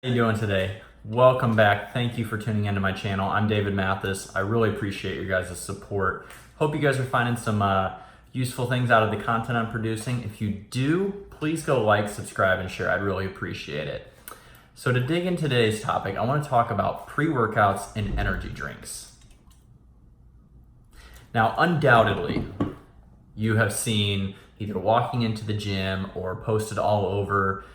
How you doing today? Welcome back. Thank you for tuning into my channel. I'm David Mathas. I really appreciate your guys' support. Hope you guys are finding some useful things out of the content I'm producing. If you do, please go like, subscribe, and share. I'd really appreciate it. So to dig into today's topic, I want to talk about pre-workouts and energy drinks. Now, undoubtedly, you have seen either walking into the gym or posted all over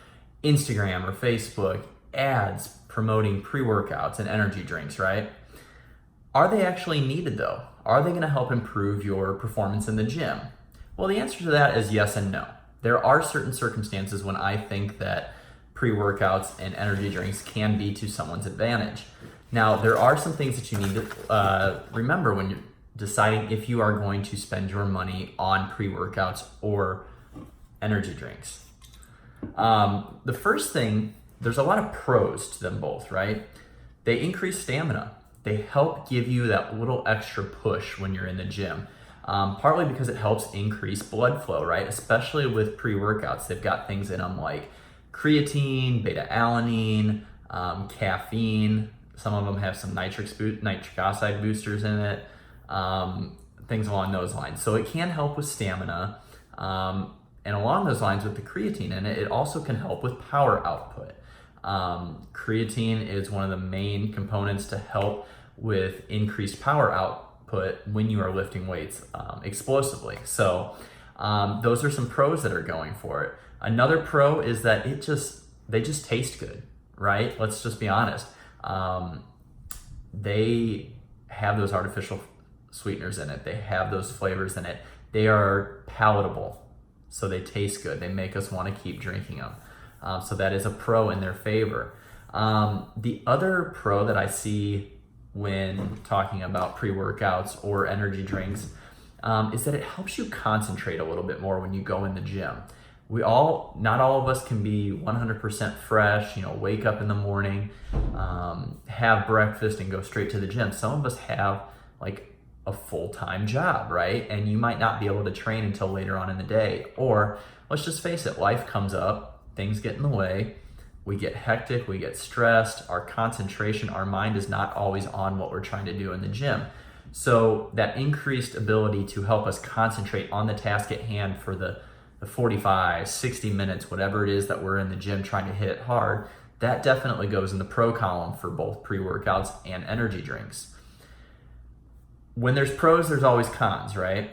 Instagram or Facebook ads promoting pre-workouts and energy drinks, right? Are they actually needed though? Are they gonna help improve your performance in the gym? Well, the answer to that is yes and no. There are certain circumstances when I think that pre-workouts and energy drinks can be to someone's advantage. Now, there are some things that you need to remember when you're deciding if you are going to spend your money on pre-workouts or energy drinks. The first thing, there's a lot of pros to them both, right? They increase stamina. They help give you that little extra push when you're in the gym. Partly because it helps increase blood flow, right? Especially with pre-workouts. They've got things in them like creatine, beta-alanine, caffeine. Some of them have some nitric oxide boosters in it, things along those lines. So it can help with stamina. And along those lines with the creatine in it, it also can help with power output. Creatine is one of the main components to help with increased power output when you are lifting weights explosively. So those are some pros that are going for it. Another pro is that they just taste good, right? Let's just be honest. They have those artificial sweeteners in it. They have those flavors in it. They are palatable. So they taste good. They make us want to keep drinking them. So that is a pro in their favor. The other pro that I see when talking about pre-workouts or energy drinks is that it helps you concentrate a little bit more when you go in the gym. Not all of us can be 100% fresh, wake up in the morning, have breakfast and go straight to the gym. Some of us have like a full-time job, right? And you might not be able to train until later on in the day. Or let's just face it, life comes up, things get in the way, we get hectic, we get stressed, our concentration, our mind is not always on what we're trying to do in the gym. So that increased ability to help us concentrate on the task at hand for the 45, 60 minutes, whatever it is that we're in the gym trying to hit it hard, that definitely goes in the pro column for both pre-workouts and energy drinks. When there's pros, there's always cons, right?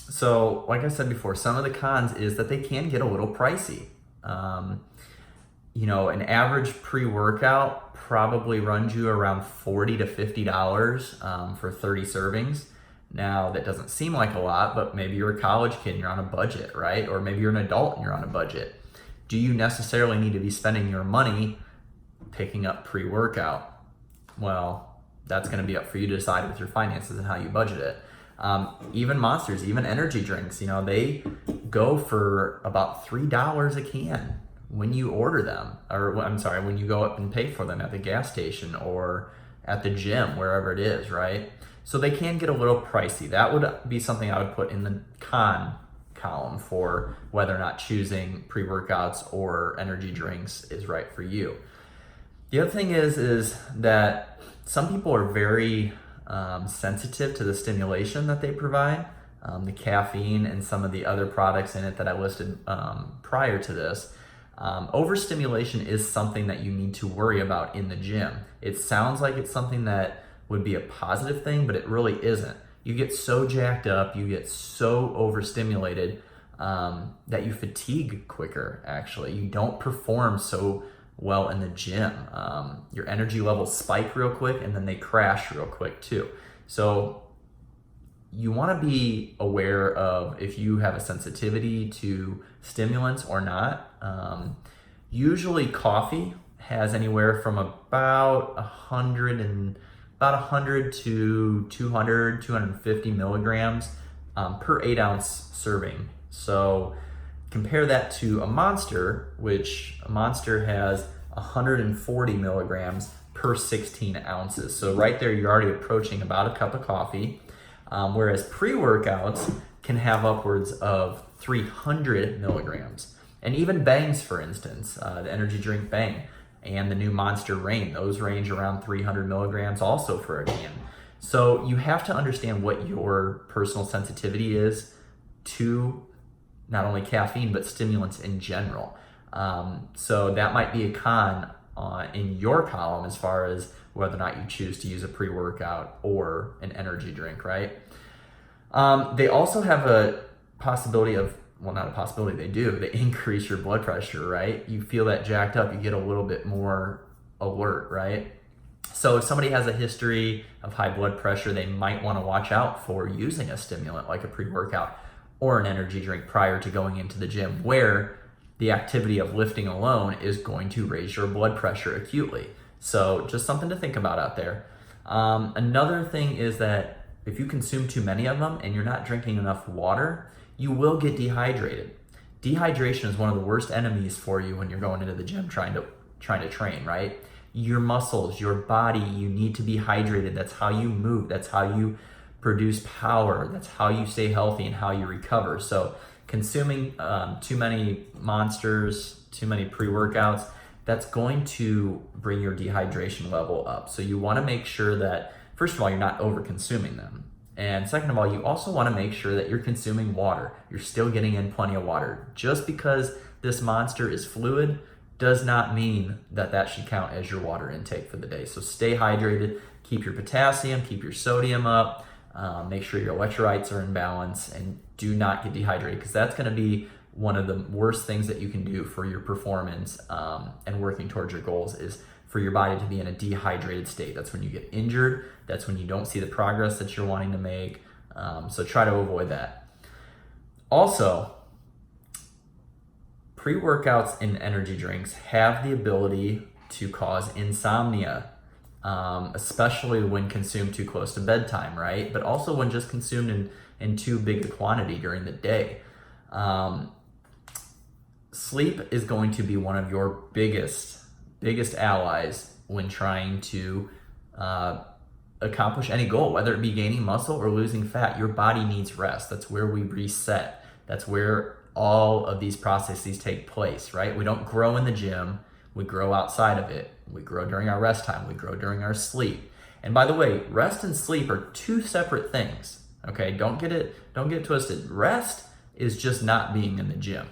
So like I said before, some of the cons is that they can get a little pricey. An average pre-workout probably runs you around $40 to $50 for 30 servings. Now, that doesn't seem like a lot, but maybe you're a college kid and you're on a budget, right? Or maybe you're an adult and you're on a budget. Do you necessarily need to be spending your money picking up pre-workout? Well, that's going to be up for you to decide with your finances and how you budget it. Even Monsters, even energy drinks, they go for about $3 a can when you order them, when you go up and pay for them at the gas station or at the gym, wherever it is, right? So they can get a little pricey. That would be something I would put in the con column for whether or not choosing pre-workouts or energy drinks is right for you. The other thing is that some people are very sensitive to the stimulation that they provide, the caffeine and some of the other products in it that I listed prior to this. Overstimulation is something that you need to worry about in the gym. It sounds like it's something that would be a positive thing, but it really isn't. You get so jacked up, you get so overstimulated that you fatigue quicker, actually. You don't perform so well in the gym. Your energy levels spike real quick and then they crash real quick too. So you want to be aware of if you have a sensitivity to stimulants or not. Usually coffee has anywhere from about 100 to 250 milligrams per 8-ounce serving. So compare that to a Monster, which a Monster has 140 milligrams per 16 ounces. So right there, you're already approaching about a cup of coffee, whereas pre-workouts can have upwards of 300 milligrams. And even Bangs, for instance, the energy drink Bang, and the new Monster Reign. Those range around 300 milligrams also for a can. So you have to understand what your personal sensitivity is to not only caffeine, but stimulants in general. So that might be a con in your column as far as whether or not you choose to use a pre-workout or an energy drink, right? They also have a possibility of, well, not a possibility, they do. They increase your blood pressure, right? You feel that jacked up, you get a little bit more alert, right? So if somebody has a history of high blood pressure, they might want to watch out for using a stimulant like a pre-workout or an energy drink prior to going into the gym, where the activity of lifting alone is going to raise your blood pressure acutely. So just something to think about out there. Another thing is that if you consume too many of them and you're not drinking enough water, you will get dehydrated. Dehydration is one of the worst enemies for you when you're going into the gym trying to train, right? Your muscles, your body, you need to be hydrated. That's how you move. That's how you produce power. That's how you stay healthy and how you recover. So consuming too many monsters, too many pre-workouts, that's going to bring your dehydration level up. So you want to make sure that, first of all, you're not over consuming them. And second of all, you also want to make sure that you're consuming water. You're still getting in plenty of water. Just because this monster is fluid does not mean that that should count as your water intake for the day. So stay hydrated, keep your potassium, keep your sodium up, make sure your electrolytes are in balance, and do not get dehydrated, because that's going to be one of the worst things that you can do for your performance and working towards your goals, is for your body to be in a dehydrated state. That's when you get injured. That's when you don't see the progress that you're wanting to make. So try to avoid that. Also, pre-workouts and energy drinks have the ability to cause insomnia, especially when consumed too close to bedtime, right? But also when just consumed in too big a quantity during the day. Sleep is going to be one of your biggest allies when trying to accomplish any goal, whether it be gaining muscle or losing fat. Your body needs rest. That's where we reset. That's where all of these processes take place, right? We don't grow in the gym, we grow outside of it. We grow during our rest time, we grow during our sleep. And by the way, rest and sleep are two separate things, okay? Don't get it twisted. Rest is just not being in the gym,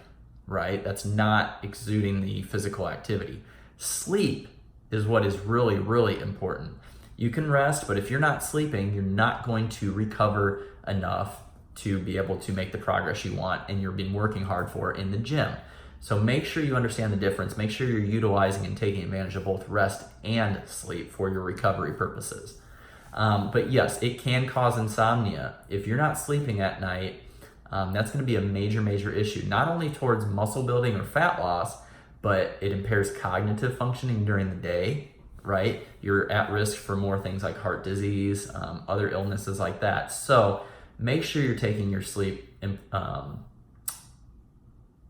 right? That's not exuding the physical activity. Sleep is what is really, really important. You can rest, but if you're not sleeping, you're not going to recover enough to be able to make the progress you want and you're been working hard for in the gym. So make sure you understand the difference. Make sure you're utilizing and taking advantage of both rest and sleep for your recovery purposes. But yes, it can cause insomnia. If you're not sleeping at night, that's going to be a major, major issue, not only towards muscle building or fat loss, but it impairs cognitive functioning during the day, right? You're at risk for more things like heart disease, other illnesses like that. So make sure you're taking your sleep,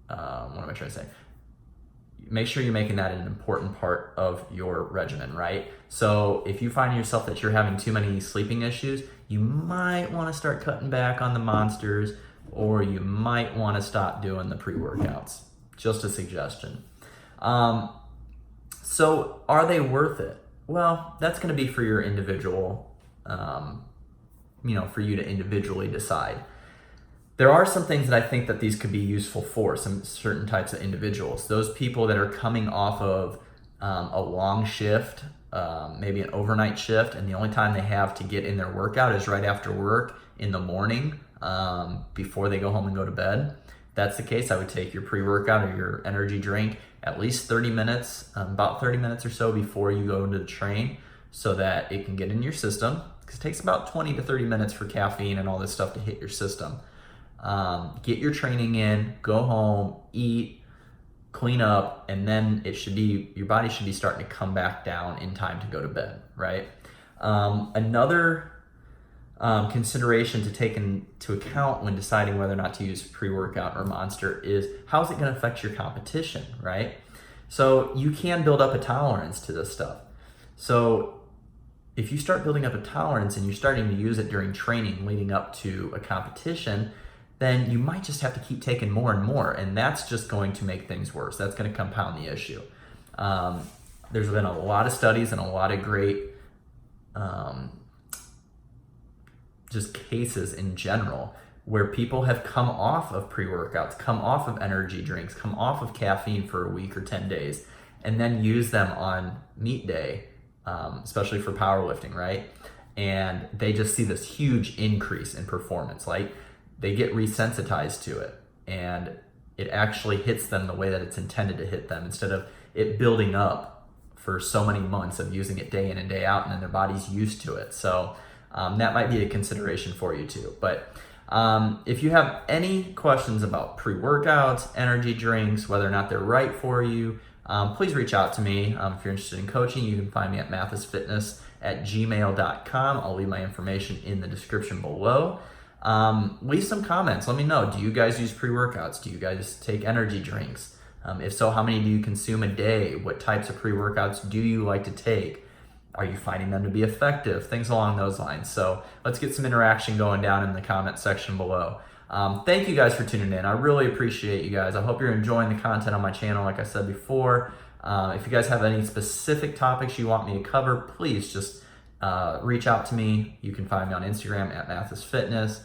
what am I trying to say? Make sure you're making that an important part of your regimen, right? So if you find yourself that you're having too many sleeping issues, you might want to start cutting back on the monsters, or you might want to stop doing the pre-workouts. Just a suggestion. So are they worth it? Well, that's going to be for your individual, for you to individually decide. There are some things that I think that these could be useful for, some certain types of individuals. Those people that are coming off of a long shift, maybe an overnight shift, and the only time they have to get in their workout is right after work in the morning, before they go home and go to bed. If that's the case, I would take your pre-workout or your energy drink at least 30 minutes, about 30 minutes or so before you go into the train, so that it can get in your system, because it takes about 20 to 30 minutes for caffeine and all this stuff to hit your system. Get your training in, go home, eat, clean up, and then your body should be starting to come back down in time to go to bed, right? Another consideration to take into account when deciding whether or not to use pre-workout or Monster is, how is it going to affect your competition, right? So you can build up a tolerance to this stuff. So if you start building up a tolerance and you're starting to use it during training leading up to a competition, then you might just have to keep taking more and more, and that's just going to make things worse. That's going to compound the issue. there's been a lot of studies and a lot of great just cases in general where people have come off of pre-workouts, come off of energy drinks, come off of caffeine for a week or 10 days, and then use them on meet day, especially for powerlifting, right? And they just see this huge increase in performance. Like they get resensitized to it and it actually hits them the way that it's intended to hit them, instead of it building up for so many months of using it day in and day out, and then their body's used to it. So that might be a consideration for you too. But if you have any questions about pre-workouts, energy drinks, whether or not they're right for you, please reach out to me. If you're interested in coaching, you can find me at mathasfitness@gmail.com. I'll leave my information in the description below. Leave some comments. Let me know. Do you guys use pre-workouts? Do you guys take energy drinks? If so, how many do you consume a day? What types of pre-workouts do you like to take? Are you finding them to be effective? Things along those lines. So let's get some interaction going down in the comment section below. Thank you guys for tuning in. I really appreciate you guys. I hope you're enjoying the content on my channel, like I said before. If you guys have any specific topics you want me to cover, please just reach out to me. You can find me on Instagram at Mathas Fitness.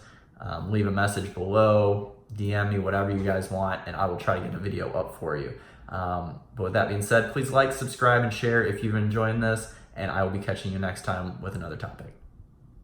Leave a message below, DM me, whatever you guys want, and I will try to get a video up for you. But with that being said, please like, subscribe, and share if you've enjoyed this, and I will be catching you next time with another topic.